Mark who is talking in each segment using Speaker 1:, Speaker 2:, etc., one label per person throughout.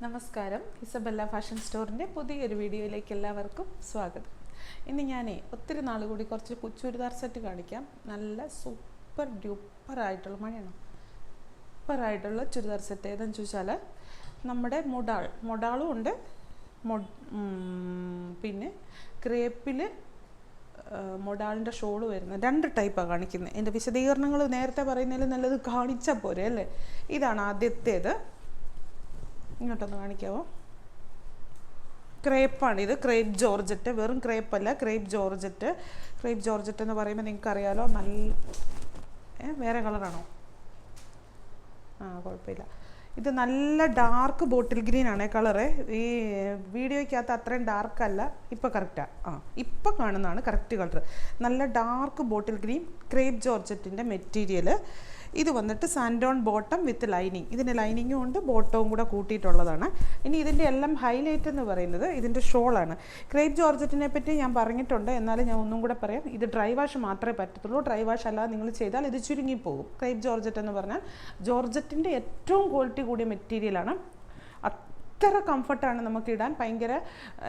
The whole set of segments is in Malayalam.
Speaker 1: നമസ്കാരം. ഇസബെല്ല ഫാഷൻ സ്റ്റോറിൻ്റെ പുതിയൊരു വീഡിയോയിലേക്ക് എല്ലാവർക്കും സ്വാഗതം. ഇന്ന് ഞാൻ ഒത്തിരി നാൾ കൂടി കുറച്ച് ചുരിദാർ സെറ്റ് കാണിക്കാം. നല്ല സൂപ്പർ ഡ്യൂപ്പറായിട്ടുള്ള സൂപ്പറായിട്ടുള്ള ചുരിദാർ സെറ്റ് ഏതെന്ന് ചോദിച്ചാൽ നമ്മുടെ മൊഡാളും ഉണ്ട്, പിന്നെ ക്രേപ്പിൽ മൊഡാളിൻ്റെ ഷോള് വരുന്നത് രണ്ട് ടൈപ്പാണ് കാണിക്കുന്നത്. എൻ്റെ വിശദീകരണങ്ങൾ നേരത്തെ പറയുന്നതിൽ നല്ലത് കാണിച്ചാൽ പോരെ അല്ലേ. ഇതാണ് ആദ്യത്തേത്. ഇങ്ങോട്ടൊന്ന് കാണിക്കാമോ? ക്രേപ്പാണിത്, ക്രേപ്പ് ജോർജറ്റ്. വെറും ക്രേപ്പല്ല, ക്രേപ്പ് ജോർജറ്റ് എന്ന് പറയുമ്പോൾ നിങ്ങൾക്കറിയാലോ. വേറെ കളറാണോ? കുഴപ്പമില്ല. ഇത് നല്ല ഡാർക്ക് ബോട്ടിൽ ഗ്രീൻ ആണ് കളറ്. ഈ വീഡിയോയ്ക്കകത്ത് അത്രയും ഡാർക്കല്ല. ഇപ്പോൾ കറക്റ്റാണ്. ഇപ്പോൾ കാണുന്നതാണ് കറക്റ്റ് കളർ. നല്ല ഡാർക്ക് ബോട്ടിൽ ഗ്രീൻ ക്രേപ്പ് ജോർജറ്റിൻ്റെ മെറ്റീരിയൽ. ഇത് വന്നിട്ട് സാൻഡോൺ ബോട്ടം വിത്ത് ലൈനിങ്. ഇതിൻ്റെ ലൈനിങ്ങും ഉണ്ട്, ബോട്ടവും കൂടെ കൂട്ടിയിട്ടുള്ളതാണ്. ഇനി ഇതിൻ്റെ എല്ലാം ഹൈലൈറ്റ് എന്ന് പറയുന്നത് ഇതിൻ്റെ ഷോളാണ്. ക്രേപ്പ് ജോർജറ്റിനെ പറ്റി ഞാൻ പറഞ്ഞിട്ടുണ്ട്, എന്നാലും ഞാൻ ഒന്നും കൂടെ പറയാം. ഇത് ഡ്രൈ വാഷ് മാത്രമേ പറ്റത്തുള്ളൂ. ഡ്രൈ വാഷ് അല്ലാതെ നിങ്ങൾ ചെയ്താൽ ഇത് ചുരുങ്ങിപ്പോകും. ക്രേപ്പ് ജോർജറ്റ് എന്ന് പറഞ്ഞാൽ ജോർജറ്റിൻ്റെ ഏറ്റവും ക്വാളിറ്റി കൂടിയ മെറ്റീരിയലാണ്. അത്ര കംഫർട്ടാണ് നമുക്ക് ഇടാൻ. ഭയങ്കര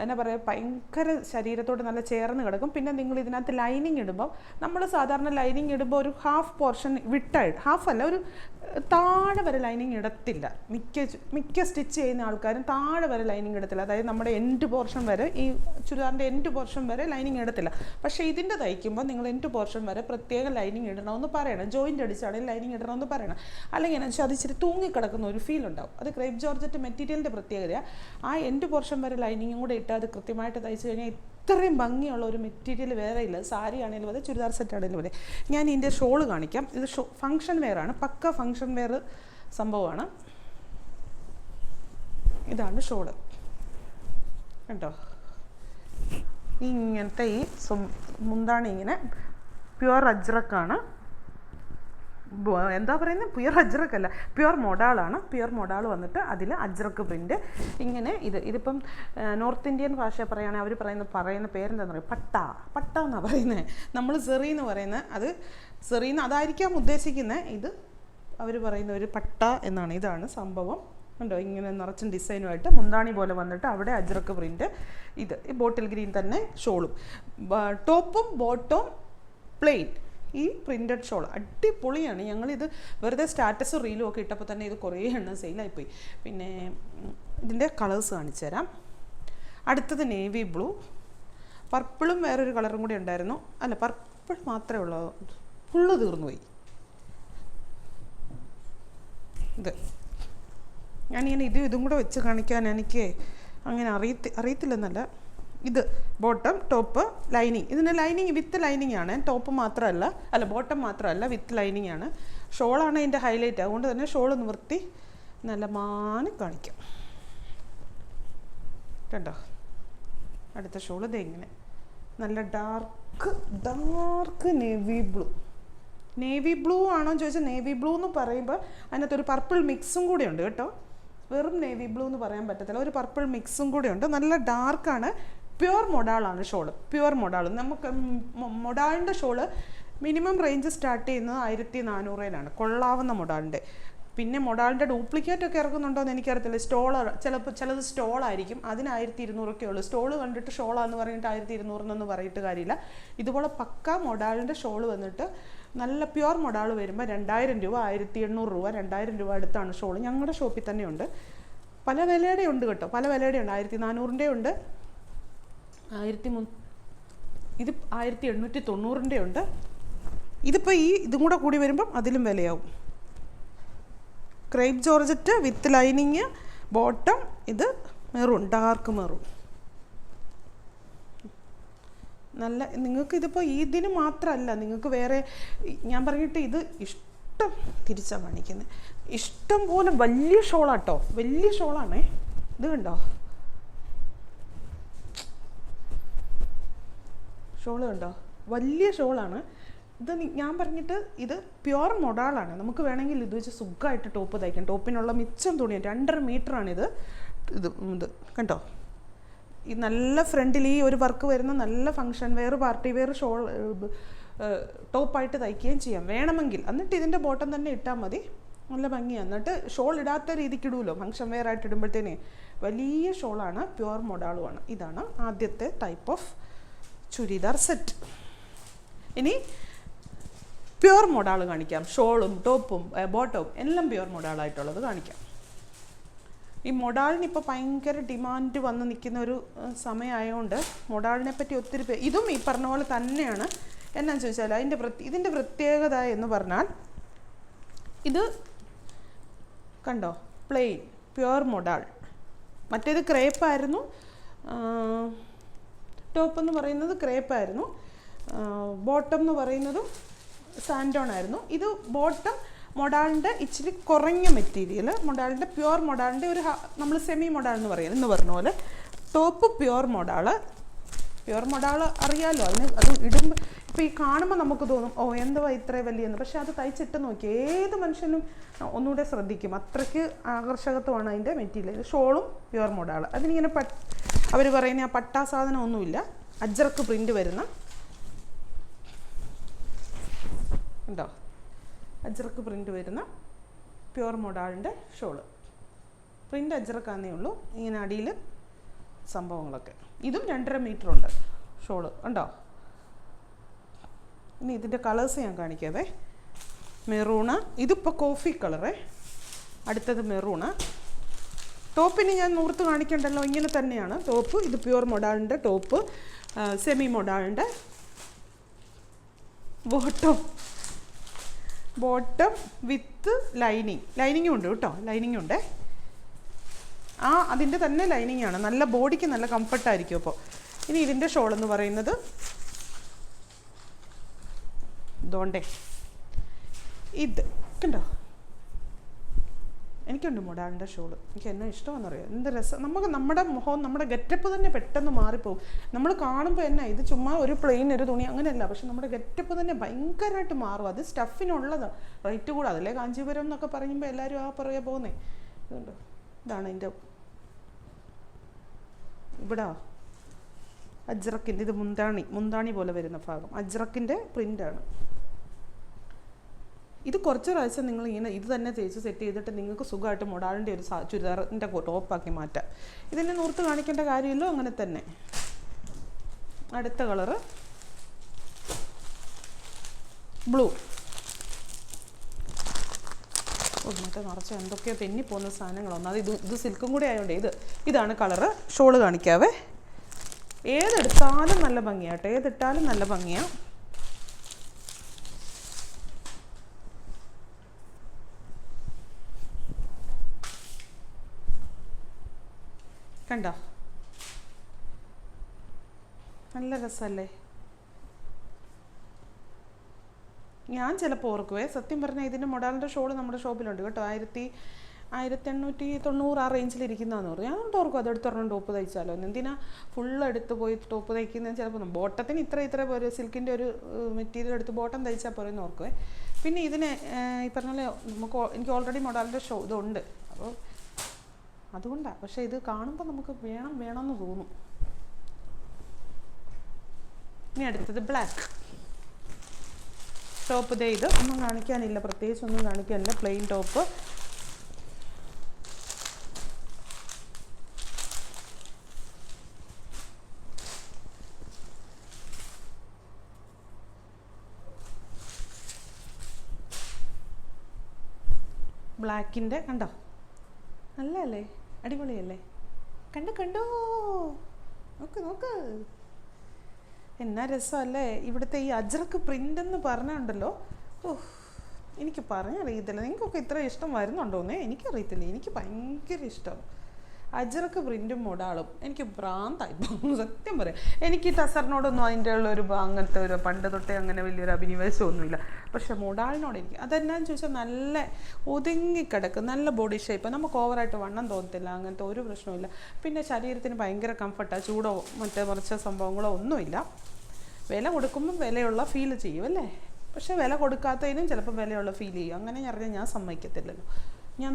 Speaker 1: എന്താ പറയുക, ഭയങ്കര ശരീരത്തോട് നല്ല ചേർന്ന് കിടക്കും. പിന്നെ നിങ്ങൾ ഇതിനകത്ത് ലൈനിങ് ഇടുമ്പോൾ, നമ്മൾ സാധാരണ ലൈനിങ് ഇടുമ്പോൾ ഒരു ഹാഫ് പോർഷൻ വിട്ടായിട്ട്, ഹാഫ് അല്ല, ഒരു താഴെ വരെ ലൈനിങ് ഇടത്തില്ല. മിക്ക സ്റ്റിച്ച് ചെയ്യുന്ന ആൾക്കാരും താഴെ വരെ ലൈനിങ് ഇടത്തില്ല. അതായത് നമ്മുടെ എൻഡ് പോർഷൻ വരെ, ഈ ചുരിദാറിൻ്റെ എൻഡ് പോർഷൻ വരെ ലൈനിങ് ഇടത്തില്ല. പക്ഷേ ഇതിൻ്റെ തയ്ക്കുമ്പോൾ നിങ്ങൾ എൻഡ് പോർഷൻ വരെ പ്രത്യേകം ലൈനിങ് ഇടണമെന്ന് പറയണം. ജോയിൻ്റ് അടിച്ചാണെങ്കിൽ ലൈനിങ് ഇടണമെന്ന് പറയണം. അല്ലെങ്കിൽ എന്ന് വെച്ചാൽ അത് ഇച്ചിരി തൂങ്ങിക്കിടക്കുന്ന ഒരു ഫീൽ ഉണ്ടാവും. അത് ക്രേപ്പ് ജോർജറ്റ് മെറ്റീരിയലിൻ്റെ പ്രത്യേകത. ആ എൻഡ് പോർഷൻ വരെ ലൈനിങ്ങും കൂടെ ഇട്ട് അത് കൃത്യമായിട്ട് തയ്ച്ചു കഴിഞ്ഞാൽ ഇത്രയും ഭംഗിയുള്ള ഒരു മെറ്റീരിയൽ വേറെ ഇല്ല. സാരി ആണെങ്കിലും അതെ, ചുരിദാർ സെറ്റ് ആണെങ്കിലും അതെ. ഞാൻ ഇതിൻ്റെ ഷോള് കാണിക്കാം. ഇത് ഫങ്ഷൻ വെയർ ആണ്, പക്ക ഫങ്ഷൻ വെയർ സംഭവമാണ്. ഇതാണ് ഷോള് കേട്ടോ. ഇങ്ങനത്തെ ഈ മുന്താണി ഇങ്ങനെ പ്യുവർ അജ്രക്കാണ്. എന്താ പറയുന്നത്, പ്യുവർ അജ്രക്കല്ല, പ്യുവർ മൊഡാളാണ്. പ്യുവർ മൊഡാൾ വന്നിട്ട് അതിൽ അജ്രക്ക് പ്രിൻ്റ് ഇങ്ങനെ. ഇതിപ്പം നോർത്ത് ഇന്ത്യൻ ഭാഷ പറയുകയാണെങ്കിൽ അവർ പറയുന്ന പേരെന്താണെന്ന് പറയും, പട്ട എന്നാണ് പറയുന്നത്. നമ്മൾ സെറി എന്ന് പറയുന്നത്, അത് സെറിന്ന് അതായിരിക്കാം ഉദ്ദേശിക്കുന്നത്. ഇത് അവർ പറയുന്ന ഒരു പട്ട എന്നാണ്. ഇതാണ് സംഭവം കണ്ടോ. ഇങ്ങനെ നിറച്ചും ഡിസൈനുമായിട്ട് മുന്താണി പോലെ വന്നിട്ട് അവിടെ അജ്രക്ക് പ്രിൻ്റ്. ഇത് ഈ ബോട്ടിൽ ഗ്രീൻ തന്നെ ഷോളും, ടോപ്പും ബോട്ടവും പ്ലെയിൻ. ഈ പ്രിൻ്റഡ് ഷോൾ അടിപൊളിയാണ്. ഞങ്ങളിത് വെറുതെ സ്റ്റാറ്റസും റീലും ഒക്കെ ഇട്ടപ്പോൾ തന്നെ ഇത് കുറേ എണ്ണം സെയിലായിപ്പോയി. പിന്നെ ഇതിൻ്റെ കളേഴ്സ് കാണിച്ചു തരാം. അടുത്തത് നേവി ബ്ലൂ, പർപ്പിളും വേറൊരു കളറും കൂടി ഉണ്ടായിരുന്നു. അല്ല, പർപ്പിൾ മാത്രമേ ഉള്ളൂ, ഫുള്ള് തീർന്നു പോയി. ഇത് ഞാനിങ്ങനെ ഇതും കൂടെ വെച്ച് കാണിക്കാൻ എനിക്ക് അങ്ങനെ അറിയത്തില്ലെന്നല്ല. ഇത് ബോട്ടം, ടോപ്പ്, ലൈനിങ്. ഇതിന് ലൈനിങ് വിത്ത് ലൈനിങ് ആണ്, ടോപ്പ് മാത്രമല്ല, അല്ല ബോട്ടം മാത്രമല്ല, വിത്ത് ലൈനിങ് ആണ്. ഷോളാണ് ഇതിൻ്റെ ഹൈലൈറ്റ്. അതുകൊണ്ട് തന്നെ ഷോൾ നിവർത്തി നല്ല കാണിക്കാം കേട്ടോ. അടുത്ത ഷോൾ ഇത് ഇങ്ങനെ നല്ല ഡാർക്ക് നേവി ബ്ലൂ ആണോ എന്ന് ചോദിച്ചാൽ, നേവി ബ്ലൂ എന്ന് പറയുമ്പോൾ അതിനകത്തൊരു പർപ്പിൾ മിക്സും കൂടെ ഉണ്ട് കേട്ടോ. വെറും നേവി ബ്ലൂ എന്ന് പറയാൻ പറ്റത്തില്ല, ഒരു പർപ്പിൾ മിക്സും കൂടെ ഉണ്ട്. നല്ല ഡാർക്കാണ്. പ്യുവർ മൊഡാളാണ് ഷോള്, പ്യുവർ മൊഡാൾ. നമുക്ക് മൊഡാളിൻ്റെ ഷോള് മിനിമം റേഞ്ച് സ്റ്റാർട്ട് ചെയ്യുന്നത് 1400-ലാണ്, കൊള്ളാവുന്ന മൊഡാളിൻ്റെ. പിന്നെ മൊഡാളിൻ്റെ ഡ്യൂപ്ലിക്കേറ്റ് ഒക്കെ ഇറക്കുന്നുണ്ടോ എന്ന് എനിക്കറിയത്തില്ല. ചിലത് സ്റ്റോളായിരിക്കും, അതിന് 1200 ഉള്ളൂ. സ്റ്റോള് കണ്ടിട്ട് ഷോളാന്ന് പറഞ്ഞിട്ട് 1200 പറഞ്ഞിട്ട് കാര്യമില്ല. ഇതുപോലെ പക്ക മൊഡാളിൻ്റെ ഷോള് വന്നിട്ട് നല്ല പ്യുവർ മൊഡാൾ വരുമ്പോൾ 2000 രൂപ, 1800 രൂപ, 2000 രൂപ അടുത്താണ് ഷോള്. ഞങ്ങളുടെ ഷോപ്പിൽ തന്നെ ഉണ്ട്. പല വിലയുടെ ഉണ്ട് കേട്ടോ, പല വിലയുടെ ഉണ്ട്. 1400 ഉണ്ട്, ഇത് 1890 ഉണ്ട്. ഇതിപ്പോൾ ഇതും കൂടെ കൂടി വരുമ്പം അതിലും വിലയാവും. Crepe georgette with lining, bottom. ഇത് മെറൂൺ, ഡാർക്ക് മെറൂൺ. നല്ല, നിങ്ങൾക്ക് ഇതിപ്പോൾ ഇതിന് മാത്രമല്ല, നിങ്ങൾക്ക് വേറെ ഞാൻ പറഞ്ഞിട്ട് ഇത് ഇഷ്ടം തിരിച്ചാണ് കാണിക്കുന്നത്. ഇഷ്ടം പോലെ വലിയ ഷോളാട്ടോ, വലിയ ഷോളാണേ. ഇത് കണ്ടോ, ഷോള് കണ്ടോ, വലിയ ഷോളാണ് ഇത്. ഞാൻ പറഞ്ഞിട്ട് ഇത് പ്യുവർ മൊഡാളാണ്. നമുക്ക് വേണമെങ്കിൽ ഇത് വെച്ച് സുഖമായിട്ട് ടോപ്പ് തയ്ക്കാം. ടോപ്പിനുള്ള മിച്ചം തുണിയാണ്, 2.5 മീറ്ററാണിത്. ഇത് കണ്ടോ, ഈ നല്ല ഫ്രണ്ടിൽ ഈ ഒരു വർക്ക് വരുന്ന നല്ല function wear, party wear shawl ടോപ്പായിട്ട് തയ്ക്കുകയും ചെയ്യാം വേണമെങ്കിൽ. എന്നിട്ട് ഇതിൻ്റെ ബോട്ടം തന്നെ ഇട്ടാൽ മതി. നല്ല ഭംഗിയാണ്. എന്നിട്ട് ഷോൾ ഇടാത്ത രീതിക്ക് ഇടുമല്ലോ, ഫങ്ഷൻ വെയർ ആയിട്ട് ഇടുമ്പോഴത്തേനെ. വലിയ ഷോളാണ്, പ്യുവർ മൊഡാളുമാണ്. ഇതാണ് ആദ്യത്തെ ടൈപ്പ് ഓഫ് ചുരിദാർ സെറ്റ്. ഇനി പ്യുവർ മൊഡാൾ കാണിക്കാം. ഷോളും ടോപ്പും ബോട്ടവും എല്ലാം പ്യുവർ മൊഡാളായിട്ടുള്ളത് കാണിക്കാം. ഈ മൊഡാളിന് ഇപ്പോൾ ഭയങ്കര ഡിമാൻഡ് വന്ന് നിൽക്കുന്ന ഒരു സമയമായതുകൊണ്ട് മൊഡാളിനെ പറ്റി ഒത്തിരി ഇതും ഈ പറഞ്ഞ പോലെ തന്നെയാണ്. എന്നാന്ന് ചോദിച്ചാൽ ഇതിൻ്റെ പ്രത്യേകത എന്ന് പറഞ്ഞാൽ ഇത് കണ്ടോ, പ്ലെയിൻ പ്യുവർ മൊഡാൾ. മറ്റേത് ക്രേപ്പായിരുന്നു, ടോപ്പ് എന്ന് പറയുന്നത് ക്രേപ്പായിരുന്നു, ബോട്ടം എന്ന് പറയുന്നതും സാൻഡോൺ ആയിരുന്നു. ഇത് ബോട്ടം മൊഡാളിൻ്റെ ഇച്ചിരി കുറഞ്ഞ മെറ്റീരിയൽ, മൊഡാളിൻ്റെ പ്യുവർ മൊഡാളിൻ്റെ ഒരു നമ്മൾ സെമി മൊഡാൾ എന്ന് പറയുന്നത് എന്ന് പറഞ്ഞ പോലെ. ടോപ്പ് പ്യുവർ മൊഡാൾ അറിയാമല്ലോ, അത് ഇടുമ്പോൾ ഇപ്പോൾ ഈ കാണുമ്പോൾ നമുക്ക് തോന്നും ഓ എന്തുവാ ഇത്ര വലിയെന്ന്. പക്ഷേ അത് തയ്ച്ചിട്ട് നോക്കി ഏത് മനുഷ്യനും ഒന്നുകൂടെ ശ്രദ്ധിക്കും, അത്രയ്ക്ക് ആകർഷകത്വമാണ് അതിൻ്റെ മെറ്റീരിയൽ. ഷോളും പ്യുവർ മൊഡാൾ. അതിനിങ്ങനെ അവർ പറയുന്ന ആ പട്ടാ സാധനം ഒന്നുമില്ല, അജ്രക്ക് പ്രിൻ്റ് വരുന്ന ഉണ്ടോ, അജ്രക്ക് പ്രിൻ്റ് വരുന്ന പ്യുവർ മൊഡാളിൻ്റെ ഷോള്. പ്രിൻ്റ് അജ്രക്കാന്നേ ഉള്ളൂ, ഇങ്ങനെ അടിയിൽ സംഭവങ്ങളൊക്കെ. ഇതും 2.5 മീറ്റർ ഉണ്ട് ഷോള് ഉണ്ടോ. ഇനി ഇതിൻ്റെ കളേഴ്സ് ഞാൻ കാണിക്കാവേ. മെറൂണ്, ഇതിപ്പോൾ കോഫി കളറേ. അടുത്തത് മെറൂണ്. ടോപ്പിന് ഞാൻ നൂർത്ത് കാണിക്കണ്ടല്ലോ, ഇങ്ങനെ തന്നെയാണ് ടോപ്പ്. ഇത് പ്യുവർ മൊഡാളിൻ്റെ ടോപ്പ്, സെമി മൊഡാളിൻ്റെ ബോട്ടം വിത്ത് ലൈനിങ്ങും ഉണ്ട് കേട്ടോ, ലൈനിങ്ങും ഉണ്ട്. അതിൻ്റെ തന്നെ ലൈനിങ്ങാണ്, നല്ല ബോഡിക്ക് നല്ല കംഫർട്ടായിരിക്കും. അപ്പോൾ ഇനി ഇതിൻ്റെ ഷോൾ എന്ന് പറയുന്നത് ഇതോണ്ടേ, ഇത് കണ്ടോ. എനിക്കുണ്ട് മൊഡാളിൻ്റെ ഷോള്, എനിക്ക് എന്നെ ഇഷ്ടമാണെന്നറിയാം. എന്ത് രസം, നമ്മുടെ മുഖവും നമ്മുടെ ഗെറ്റപ്പ് തന്നെ പെട്ടെന്ന് മാറിപ്പോവും. നമ്മൾ കാണുമ്പോൾ എന്നാ ഇത് ചുമ്മാ ഒരു പ്ലെയിൻ ഒരു തുണി അങ്ങനെയല്ല, പക്ഷെ നമ്മുടെ ഗെറ്റപ്പ് തന്നെ ഭയങ്കരമായിട്ട് മാറും. അത് സ്റ്റഫിനുള്ളതാണ്, റേറ്റ് കൂടെ. അതിലെ കാഞ്ചീപുരം എന്നൊക്കെ പറയുമ്പോൾ എല്ലാവരും പുറകെ പോകുന്നേ. ഇതുണ്ട്, ഇതാണ് എൻ്റെ ഇവിടെ അജ്രക്കിൻ്റെ, ഇത് മുന്താണി പോലെ വരുന്ന ഭാഗം അജ്രക്കിൻ്റെ പ്രിൻ്റാണ്. ഇത് കുറച്ച് പ്രാവശ്യം നിങ്ങൾ ഇങ്ങനെ ഇത് തന്നെ തേച്ച് സെറ്റ് ചെയ്തിട്ട് നിങ്ങൾക്ക് സുഖമായിട്ട് മൊഡാളിൻ്റെ ഒരു ചുരിദാറിൻ്റെ ടോപ്പാക്കി മാറ്റാം. ഇതിനെ നൂർത്ത് കാണിക്കേണ്ട കാര്യമല്ലോ, അങ്ങനെ തന്നെ. അടുത്ത കളറ് ബ്ലൂ. മറ്റേ നിറച്ച് എന്തൊക്കെയോ തെന്നിപ്പോകുന്ന സാധനങ്ങളൊന്നും. അത് ഇത് സിൽക്കും കൂടി ആയതുകൊണ്ട് ഇതാണ് കളറ്. ഷോള് കാണിക്കാവേ. ഏതെടുത്താലും നല്ല ഭംഗിയാട്ടോ, ഏതിട്ടാലും നല്ല ഭംഗിയാണ്. കണ്ടോ, നല്ല രസമല്ലേ. ഞാൻ ചിലപ്പോൾ ഓർക്കുവേ, സത്യം പറഞ്ഞാൽ ഇതിൻ്റെ മൊഡാളിൻ്റെ ഷോൾ നമ്മുടെ ഷോപ്പിലുണ്ട് കേട്ടോ. 1890 ആ റേഞ്ചിലിരിക്കുന്നതെന്ന് പറഞ്ഞു. ഞാൻ കൊണ്ട് ഓർക്കും അതെടുത്തൊരെണ്ണം ടോപ്പ് തയ്ച്ചാലോ. എന്തിനാ ഫുള്ള് എടുത്ത് പോയി ടോപ്പ് തയ്ക്കുന്നത്? ചിലപ്പോൾ ബോട്ടത്തിന് ഇത്ര ഒരു സിൽക്കിൻ്റെ ഒരു മെറ്റീരിയൽ എടുത്ത് ബോട്ടം തയ്ച്ചാൽ പോരെന്ന് ഓർക്കുവേ. പിന്നെ ഇതിന് ഈ പറഞ്ഞ പോലെ എനിക്ക് ഓൾറെഡി മൊഡാളിൻ്റെ ഇതുണ്ട്, അപ്പോൾ അതുകൊണ്ടാണ്. പക്ഷേ ഇത് കാണുമ്പോൾ നമുക്ക് വേണമെന്ന് തോന്നും. ഇനി അടുത്തത് ബ്ലാക്ക് ടോപ്പ്. ഇത് ഒന്നും കാണിക്കാനില്ല, പ്രത്യേകിച്ചൊന്നും കാണിക്കാനില്ല, പ്ലെയിൻ ടോപ്പ്. ബ്ലാക്കിൻ്റെ കണ്ടോ, നല്ലല്ലേ, അടിപൊളിയല്ലേ. കണ്ടോ, നോക്ക് എന്നാ രസമല്ലേ. ഇവിടുത്തെ ഈ അജ്രക്ക് പ്രിൻ്റ് എന്ന് പറഞ്ഞുണ്ടല്ലോ, എനിക്ക് പറഞ്ഞറിയത്തില്ല. നിങ്ങൾക്കൊക്കെ ഇത്ര ഇഷ്ടം വരുന്നുണ്ടോന്നേ എനിക്കറിയത്തില്ല. എനിക്ക് ഭയങ്കര ഇഷ്ടം അജ്രക്ക് പ്രിൻറ്റും മൊഡാളും. എനിക്ക് ഭ്രാന്തായി സത്യം പറയാം. എനിക്ക് ടസറിനോടൊന്നും അതിൻ്റെ ഉള്ളൊരു അങ്ങനത്തെ ഒരു പണ്ട് തൊട്ടേ അങ്ങനെ വലിയൊരു അഭിനിവേശമൊന്നുമില്ല. പക്ഷെ മൊഡാളിനോട് എനിക്ക് അതെന്നാന്ന് ചോദിച്ചാൽ നല്ല ഒതുങ്ങിക്കിടക്കും, നല്ല ബോഡി ഷേപ്പ്, നമുക്ക് ഓവറായിട്ട് വണ്ണം തോന്നത്തില്ല, അങ്ങനത്തെ ഒരു പ്രശ്നമില്ല. പിന്നെ ശരീരത്തിന് ഭയങ്കര കംഫർട്ടാണ്, ചൂടോ മറിച്ച സംഭവങ്ങളോ ഒന്നുമില്ല. വില കൊടുക്കുമ്പം വിലയുള്ള ഫീൽ ചെയ്യും അല്ലേ. പക്ഷേ വില കൊടുക്കാത്തതിനും ചിലപ്പോൾ വിലയുള്ള ഫീൽ ചെയ്യും. അങ്ങനെ ഞാൻ സമ്മതിക്കത്തില്ലല്ലോ. ഞാൻ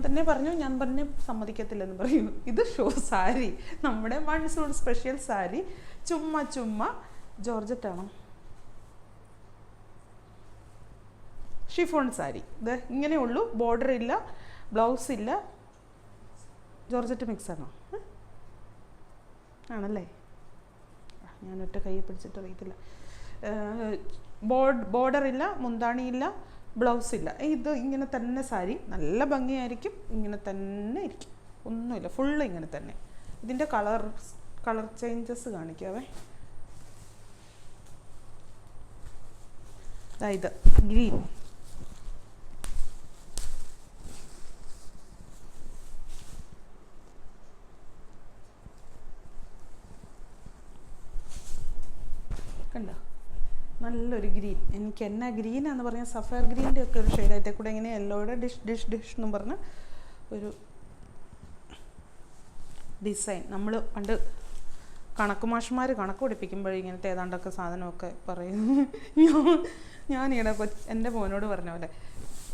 Speaker 1: പറഞ്ഞ് സമ്മതിക്കത്തില്ലെന്ന് പറയും. ഇത് സാരി, നമ്മുടെ മൺസൂൺ സ്പെഷ്യൽ സാരി, ചുമ്മാ ജോർജറ്റാണോ ഷിഫോൺ സാരി. ഇത് ഇങ്ങനെ ഉള്ളൂ, ബോർഡർ ഇല്ല, ബ്ലൗസ് ഇല്ല. ജോർജറ്റ് മിക്സ് ആണോ? ആണല്ലേ, ഞാനൊറ്റ കൈ പിടിച്ചിട്ട് അറിയത്തില്ല. ബോർഡർ ഇല്ല, മുന്താണി ഇല്ല, ബ്ലൗസ് ഇല്ല. ഇത് ഇങ്ങനെ തന്നെ സാരി, നല്ല ഭംഗിയായിരിക്കും. ഇങ്ങനെ തന്നെ ഇരിക്കും, ഒന്നുമില്ല, ഫുള്ള് ഇങ്ങനെ തന്നെ. ഇതിൻ്റെ കളർ ചേഞ്ചസ് കാണിക്കാവേ. ഇത് ഗ്രീൻ, കണ്ടോ, നല്ലൊരു ഗ്രീൻ. എനിക്ക് എന്നാ ഗ്രീനാന്ന് പറഞ്ഞാൽ സഫയർ ഗ്രീൻ്റെ ഒക്കെ ഒരു ഷെയ്ഡായിട്ടേ കൂടെ ഇങ്ങനെ യെല്ലോയുടെ ഡിഷ് എന്നും പറഞ്ഞ് ഒരു ഡിസൈൻ. നമ്മൾ പണ്ട് കണക്ക് മാഷ്മാർ കണക്ക് പഠിപ്പിക്കുമ്പോൾ ഇങ്ങനത്തെ ഏതാണ്ടൊക്കെ സാധനമൊക്കെ പറയും. ഞാനിവിടെ എൻ്റെ മോനോട് പറഞ്ഞ പോലെ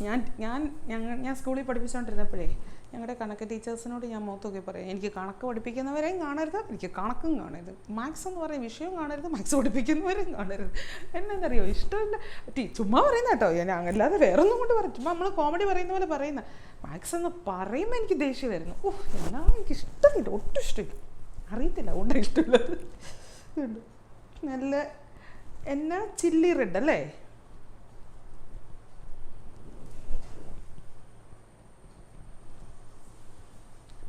Speaker 1: ഞാൻ സ്കൂളിൽ പഠിപ്പിച്ചുകൊണ്ടിരുന്നപ്പോഴേ ഞങ്ങളുടെ കണക്ക് ടീച്ചേഴ്സിനോട് ഞാൻ മുഖത്തൊക്കെ പറയും, എനിക്ക് കണക്ക് പഠിപ്പിക്കുന്നവരെയും കാണരുത്, എനിക്ക് കണക്കും കാണരുത്, മാത്സ് എന്ന് പറയുന്ന വിഷയം കാണരുത്, മാത്സ് പഠിപ്പിക്കുന്നവരെയും കാണരുത്. എന്നറിയോ, ഇഷ്ടമില്ല. ചുമ്മാ പറയുന്ന കേട്ടോ, ഞാൻ അല്ലാതെ വേറൊന്നും കൊണ്ട് പറയും, ചുമ്മാ നമ്മൾ കോമഡി പറയുന്ന പോലെ പറയുന്ന. മാത്സ് എന്ന് പറയുമ്പോൾ എനിക്ക് ദേഷ്യം വരുന്നു. എല്ലാം എനിക്ക് ഇഷ്ടമില്ല, ഒട്ടും ഇഷ്ടമില്ല, അറിയത്തില്ല, ഒട്ടും ഇഷ്ടമില്ല. നല്ല എന്നാ ചില്ലി റെഡ് അല്ലേ,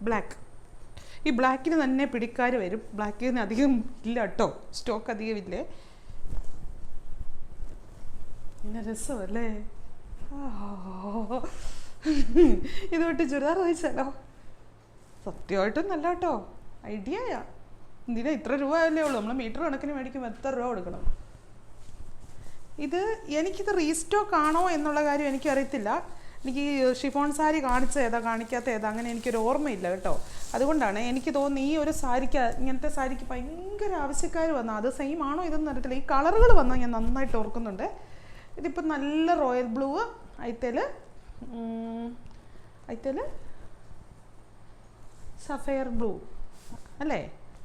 Speaker 1: ബ്ലാക്ക്. ഈ ബ്ലാക്കിന് തന്നെ പിടിക്കാർ വരും. ബ്ലാക്കിന് അധികം ഇല്ല കേട്ടോ, സ്റ്റോക്ക് അധികം ഇല്ലേ. നല്ല രസമല്ലേ, ഇത് വിട്ട് ചുരിദാർ തയ്ച്ചാലോ? സത്യമായിട്ടും നല്ല കേട്ടോ, ഐഡിയയാ. എന്തിനാ ഇത്ര രൂപ അല്ലേ ഉള്ളൂ, നമ്മൾ മീറ്റർ കണക്കിന് മേടിക്കുമ്പോൾ എത്ര രൂപ കൊടുക്കണം. ഇത് എനിക്കിത് റീസ്റ്റോക്ക് ആണോ എന്നുള്ള കാര്യം എനിക്കറിയത്തില്ല. എനിക്ക് ഷിഫോൺ സാരി കാണിച്ച ഏതാ കാണിക്കാത്ത ഏതാ അങ്ങനെ എനിക്കൊരു ഓർമ്മയില്ല കേട്ടോ. അതുകൊണ്ടാണ് എനിക്ക് തോന്നുന്നു ഈ ഒരു സാരിക്ക്, ഇങ്ങനത്തെ സാരിക്ക് ഭയങ്കര ആവശ്യക്കാർ വന്നാൽ അത് സെയിം ആണോ ഇതൊന്നും അറിയത്തില്ല. ഈ കളറുകൾ വന്നാൽ ഞാൻ നന്നായിട്ട് ഓർക്കുന്നുണ്ട്. ഇതിപ്പോൾ നല്ല റോയൽ ബ്ലൂ, അയത്തേൽ സഫയർ ബ്ലൂ അല്ലേ,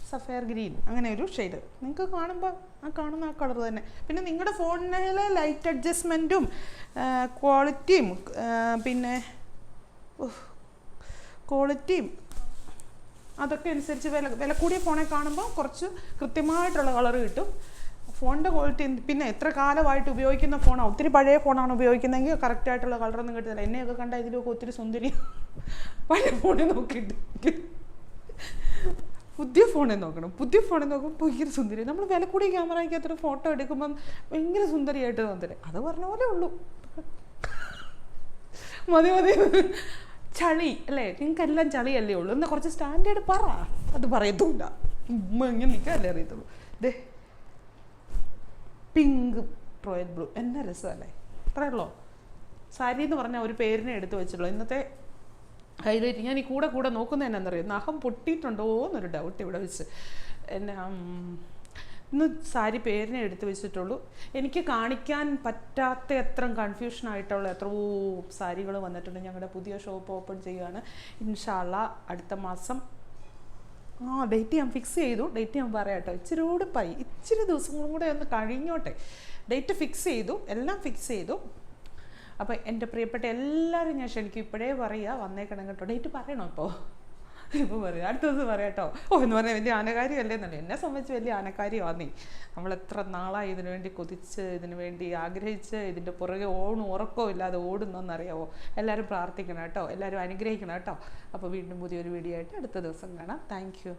Speaker 1: സഫയർ ഗ്രീൻ, അങ്ങനെ ഒരു ഷെയ്ഡ്. നിങ്ങൾക്ക് കാണുമ്പോൾ കാണുന്ന ആ കളർ തന്നെ. പിന്നെ നിങ്ങളുടെ ഫോണിലെ ലൈറ്റ് അഡ്ജസ്റ്റ്മെൻറ്റും ക്വാളിറ്റിയും അതൊക്കെ അനുസരിച്ച് വില കൂടിയ ഫോണെ കാണുമ്പോൾ കുറച്ച് കൃത്യമായിട്ടുള്ള കളർ കിട്ടും. ഫോണിൻ്റെ ക്വാളിറ്റി പിന്നെ എത്ര കാലമായിട്ട് ഉപയോഗിക്കുന്ന ഫോണാണ്. ഒത്തിരി പഴയ ഫോണാണ് ഉപയോഗിക്കുന്നതെങ്കിൽ കറക്റ്റായിട്ടുള്ള കളറൊന്നും കിട്ടുന്നില്ല. എന്നെയൊക്കെ കണ്ട ഇതിലൊക്കെ ഒത്തിരി സുന്ദരി പഴയ ഫോണിൽ നോക്കിയിട്ട് പുതിയ ഫോണിൽ നോക്കണം. പുതിയ ഫോണിൽ നോക്കുമ്പോൾ ഭയങ്കര സുന്ദരി. നമ്മൾ വില കൂടിയ ക്യാമറയ്ക്കകത്തൊരു ഫോട്ടോ എടുക്കുമ്പം ഭയങ്കര സുന്ദരിയായിട്ട് തോന്നില്ല. അത് പറഞ്ഞ പോലെ ഉള്ളൂ. മതി ചളി അല്ലേ, നിങ്ങൾക്കെല്ലാം ചളിയല്ലേ ഉള്ളൂ. എന്നാൽ കുറച്ച് സ്റ്റാൻഡേർഡ് പറ. അത് പറയത്തുമില്ല, ഇങ്ങനെ നിൽക്കാനല്ലേ അറിയത്തുള്ളൂ. ദേ പിങ്ക് റോയൽ ബ്ലൂ, എന്നാ രസമല്ലേ. അത്രയുള്ളൂ സാരി എന്ന് പറഞ്ഞാൽ ഒരു പേരിനെ എടുത്ത് വെച്ചുള്ളൂ. ഇന്നത്തെ ഹൈലൈറ്റ് ഞാൻ ഈ കൂടെ നോക്കുന്നത് എന്നാന്നറിയോ, നഖം പൊട്ടിയിട്ടുണ്ടോ എന്നൊരു ഡൗട്ട് ഇവിടെ വെച്ച്. എന്നെ ഇന്ന് സാരി പേരിനെ എടുത്ത് വെച്ചിട്ടുള്ളൂ. എനിക്ക് കാണിക്കാൻ പറ്റാത്ത എത്ര കൺഫ്യൂഷനായിട്ടുള്ള എത്രയോ സാരികൾ വന്നിട്ടുണ്ട്. ഞങ്ങളുടെ പുതിയ ഷോപ്പ് ഓപ്പൺ ചെയ്യുകയാണ് ഇൻഷാ അള്ളാ അടുത്ത മാസം. ഡേറ്റ് ഞാൻ ഫിക്സ് ചെയ്തു. ഡേറ്റ് ഞാൻ പറയാം കേട്ടോ, ഇച്ചിരി ദിവസങ്ങളും കൂടെ ഒന്ന് കഴിഞ്ഞോട്ടെ. ഡേറ്റ് ഫിക്സ് ചെയ്തു, എല്ലാം ഫിക്സ് ചെയ്തു. അപ്പോൾ എൻ്റെ പ്രിയപ്പെട്ട എല്ലാവരും ഞാൻ ക്ഷണിക്കും. ഇപ്പോഴേ പറയുക, വന്നേക്കണം കേട്ടോ. ഡേറ്റ് പറയണോ ഇപ്പോൾ പറയാം, അടുത്ത ദിവസം പറയാം കേട്ടോ. എന്ന് പറഞ്ഞാൽ വലിയ ആനക്കാരിയല്ലേ എന്നല്ല, എന്നെ സംബന്ധിച്ച് വലിയ ആനക്കാരിയാന്നേ. നമ്മൾ എത്ര നാളായി ഇതിനു വേണ്ടി കൊതിച്ച്, ഇതിനു വേണ്ടി ആഗ്രഹിച്ച്, ഇതിൻ്റെ പുറകെ ഉറക്കവും ഇല്ലാതെ ഓടുന്നറിയാവോ. എല്ലാവരും പ്രാർത്ഥിക്കണം കേട്ടോ, എല്ലാവരും അനുഗ്രഹിക്കണം കേട്ടോ. അപ്പോൾ വീണ്ടും പുതിയൊരു വീഡിയോ ആയിട്ട് അടുത്ത ദിവസം കാണാം. Thank you.